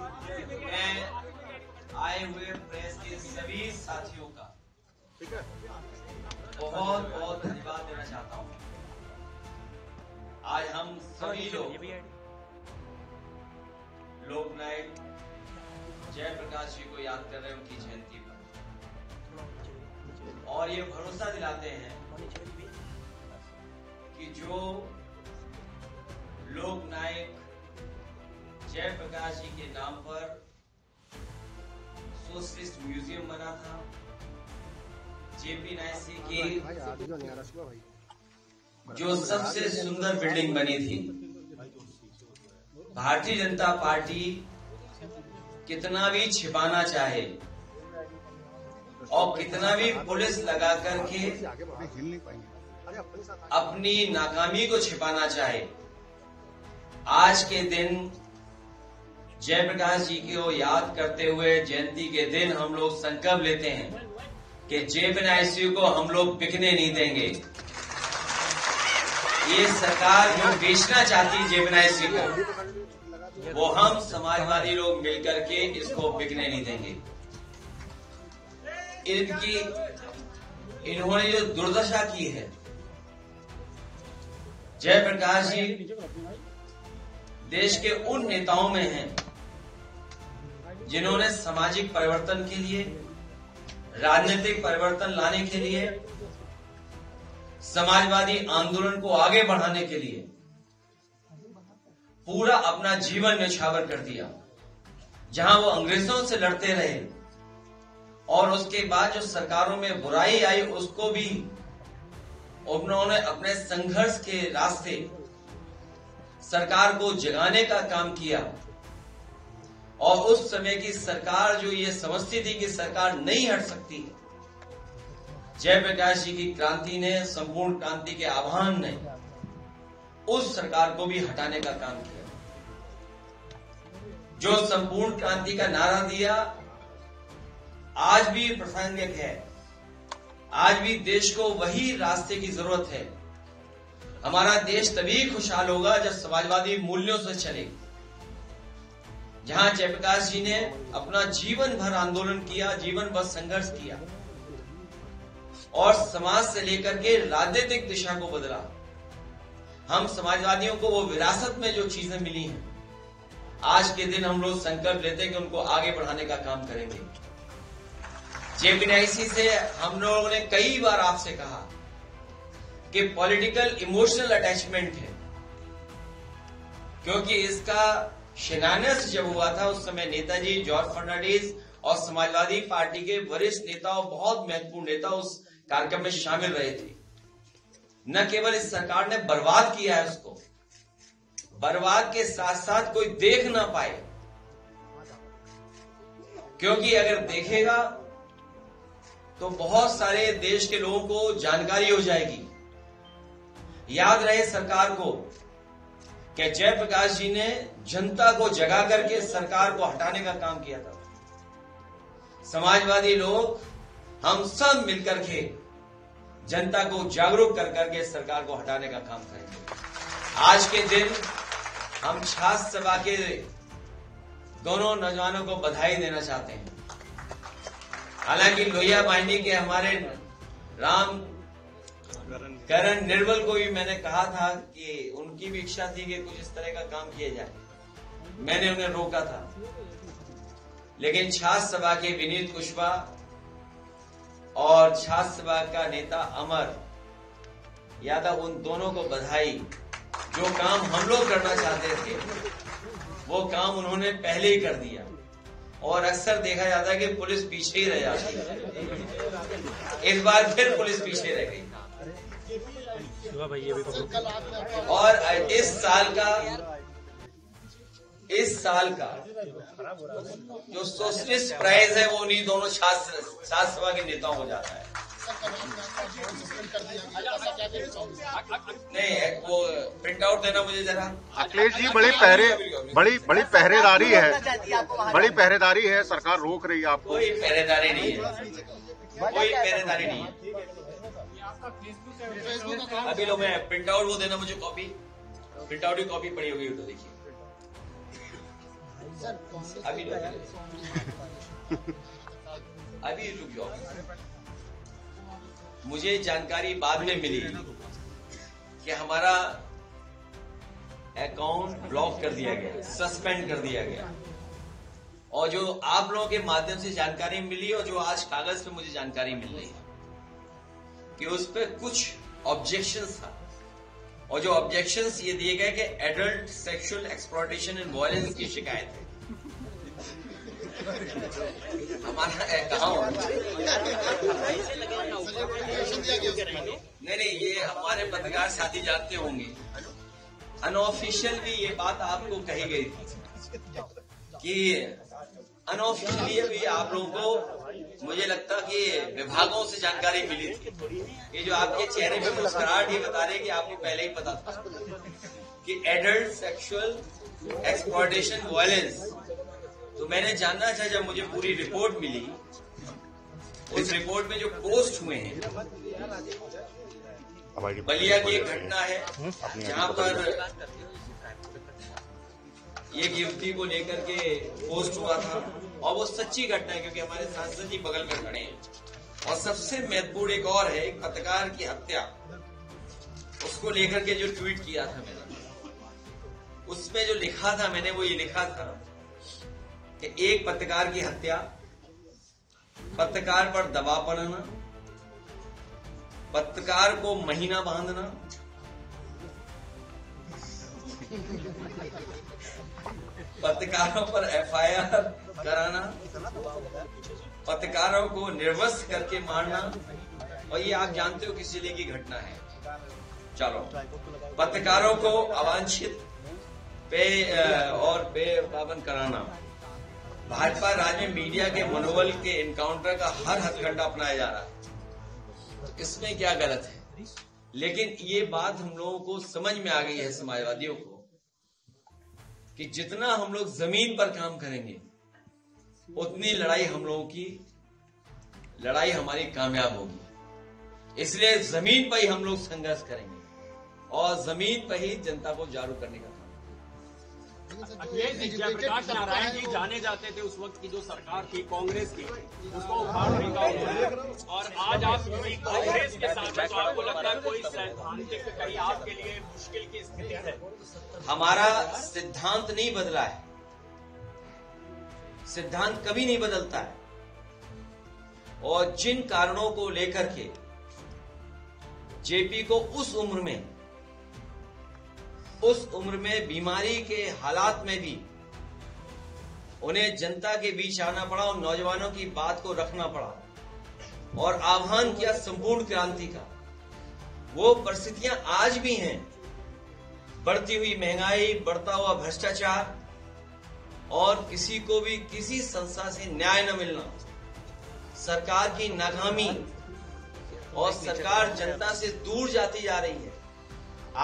मैं आए हुए प्रेस के सभी साथियों का बहुत बहुत धन्यवाद देना चाहता हूं। आज हम सभी लोग लोकनायक जयप्रकाश जी को याद कर रहे हैं उनकी जयंती पर, और ये भरोसा दिलाते हैं कि जो लोकनायक जयप्रकाश जी के नाम पर सोशलिस्ट म्यूजियम बना था, JP-NIC की जो सबसे सुंदर बिल्डिंग बनी थी, भारतीय जनता पार्टी कितना भी छिपाना चाहे और कितना भी पुलिस लगा करके अपनी नाकामी को छिपाना चाहे, आज के दिन जयप्रकाश जी को याद करते हुए जयंती के दिन हम लोग संकल्प लेते हैं कि JP-NIC को हम लोग बिकने नहीं देंगे। ये सरकार जो बेचना चाहती है JP-NIC को, वो हम समाजवादी लोग मिलकर के इसको बिकने नहीं देंगे। इन्होंने जो दुर्दशा की है, जयप्रकाश जी देश के उन नेताओं में हैं जिन्होंने सामाजिक परिवर्तन के लिए, राजनीतिक परिवर्तन लाने के लिए, समाजवादी आंदोलन को आगे बढ़ाने के लिए पूरा अपना जीवन न्यौछावर कर दिया। जहां वो अंग्रेजों से लड़ते रहे और उसके बाद जो सरकारों में बुराई आई उसको भी उन्होंने अपने संघर्ष के रास्ते सरकार को जगाने का काम किया। और उस समय की सरकार जो ये समझती थी कि सरकार नहीं हट सकती, जयप्रकाश जी की क्रांति ने, संपूर्ण क्रांति के आह्वान ने उस सरकार को भी हटाने का काम किया। जो संपूर्ण क्रांति का नारा दिया आज भी प्रासंगिक है। आज भी देश को वही रास्ते की जरूरत है। हमारा देश तभी खुशहाल होगा जब समाजवादी मूल्यों से चले। जहां जयप्रकाश जी ने अपना जीवन भर आंदोलन किया, जीवन भर संघर्ष किया और समाज से लेकर के राजनीतिक दिशा को बदला। हम समाजवादियों को वो विरासत में जो चीजें मिली हैं, आज के दिन हम लोग संकल्प लेते हैं कि उनको आगे बढ़ाने का काम करेंगे। JP-NIC से हम लोगों ने कई बार आपसे कहा कि पॉलिटिकल इमोशनल अटैचमेंट है, क्योंकि इसका शिलान्यास जब हुआ था उस समय नेताजी जॉर्ज फर्नांडिस और समाजवादी पार्टी के वरिष्ठ नेता और बहुत महत्वपूर्ण नेता उस कार्यक्रम में शामिल रहे थे। न केवल इस सरकार ने बर्बाद किया है उसको, बर्बाद के साथ साथ कोई देख ना पाए, क्योंकि अगर देखेगा तो बहुत सारे देश के लोगों को जानकारी हो जाएगी। याद रहे सरकार को कि जयप्रकाश जी ने जनता को जगा करके सरकार को हटाने का काम किया था। समाजवादी लोग हम सब मिलकर के जनता को जागरूक कर करके सरकार को हटाने का काम करेंगे। आज के दिन हम छात्र सभा के दोनों नौजवानों को बधाई देना चाहते हैं। हालांकि लोहिया बाहिनी के हमारे राम करण निर्मल को भी मैंने कहा था कि उनकी भी इच्छा थी कि कुछ इस तरह का काम किया जाए, मैंने उन्हें रोका था। लेकिन छात्र सभा के विनीत कुशवाहा और छात्र सभा का नेता अमर यादव, उन दोनों को बधाई। जो काम हम लोग करना चाहते थे वो काम उन्होंने पहले ही कर दिया। और अक्सर देखा जाता है कि पुलिस पीछे ही रह जाती है, इस बार फिर पुलिस पीछे रह गई। और इस साल का जो सोशलिस्ट प्राइज है वो उन्हीं दोनों छात्र सभा के नेताओं को जाता है। नहीं, वो प्रिंट आउट देना मुझे जरा। अखिलेश जी, बड़ी पहरेदारी है, सरकार रोक रही है आपको। कोई पहरेदारी नहीं है, कोई पहरेदारी नहीं है। अभी लो, मैं प्रिंट आउट वो देना मुझे, कॉपी, प्रिंट आउट की कॉपी पड़ी होगी तो देखिए। अभी रुक जाओ। मुझे जानकारी बाद में मिली कि हमारा अकाउंट ब्लॉक कर दिया गया, सस्पेंड कर दिया गया। और जो आप लोगों के माध्यम से जानकारी मिली और जो आज कागज पे मुझे जानकारी मिल रही है कि उस पर कुछ ऑब्जेक्शंस था, और जो ऑब्जेक्शंस ये दिए गए कि adult sexual exploitation and violence की शिकायत है। हमारा अकाउंट नहीं, ये हमारे पत्रकार साथी जानते होंगे। अनऑफिशियल भी ये बात आपको कही गई थी कि अनऑफिशियली अभी आप लोगों को, मुझे लगता कि विभागों से जानकारी मिली थी कि जो आपके चेहरे पे मुस्कुराहट ये बता रहे कि आपको पहले ही पता था कि एडल्ट सेक्सुअल एक्सप्लॉयटेशन वायलेंस। तो मैंने जानना था, जब मुझे पूरी रिपोर्ट मिली, उस रिपोर्ट में जो पोस्ट हुए हैं, बलिया की एक घटना है जहां पर एक युवती को लेकर के पोस्ट हुआ था, और वो सच्ची घटना है क्योंकि हमारे सांसद जी बगल में खड़े हैं। और सबसे महत्वपूर्ण एक और है, एक पत्रकार की हत्या, उसको लेकर के जो ट्वीट किया था मैंने, उसमें जो लिखा था मैंने, वो ये लिखा था कि एक पत्रकार की हत्या, पत्रकार पर दबाव बनाना, पत्रकार को महीना बांधना, पत्रकारों पर एफआईआर कराना, पत्रकारों को निर्वस्त्र करके मारना, और ये आप जानते हो किस जिले की घटना है। चलो, पत्रकारों को अवांछित बेपाबंद कराना, भाजपा राज्य में मीडिया के मनोबल के इनकाउंटर का हर हथकंडा अपनाया जा रहा है। तो इसमें क्या गलत है? लेकिन ये बात हम लोगों को समझ में आ गई है, समाजवादियों को, कि जितना हम लोग जमीन पर काम करेंगे उतनी लड़ाई हम लोगों की लड़ाई हमारी कामयाब होगी। इसलिए जमीन पर ही हम लोग संघर्ष करेंगे और जमीन पर ही जनता को जागरूक करने का। अखिलेश जी, जयप्रकाश नारायण जी जाने जाते थे उस वक्त की जो सरकार थी कांग्रेस की, उसको उखाड़ने का उन्होंने, और आज आप किसी कांग्रेस के साथ, तो आपको लगता है कोई सैद्धांतिक कहीं आपके लिए मुश्किल की स्थिति है? हमारा सिद्धांत नहीं बदला है, सिद्धांत कभी नहीं बदलता है। और जिन कारणों को लेकर के जेपी को उस उम्र में बीमारी के हालात में भी उन्हें जनता के बीच आना पड़ा और नौजवानों की बात को रखना पड़ा और आह्वान किया संपूर्ण क्रांति का। वो परिस्थितियां आज भी हैं, बढ़ती हुई महंगाई, बढ़ता हुआ भ्रष्टाचार और किसी को भी किसी संस्था से न्याय न मिलना, सरकार की नाकामी और सरकार जनता से दूर जाती जा रही है।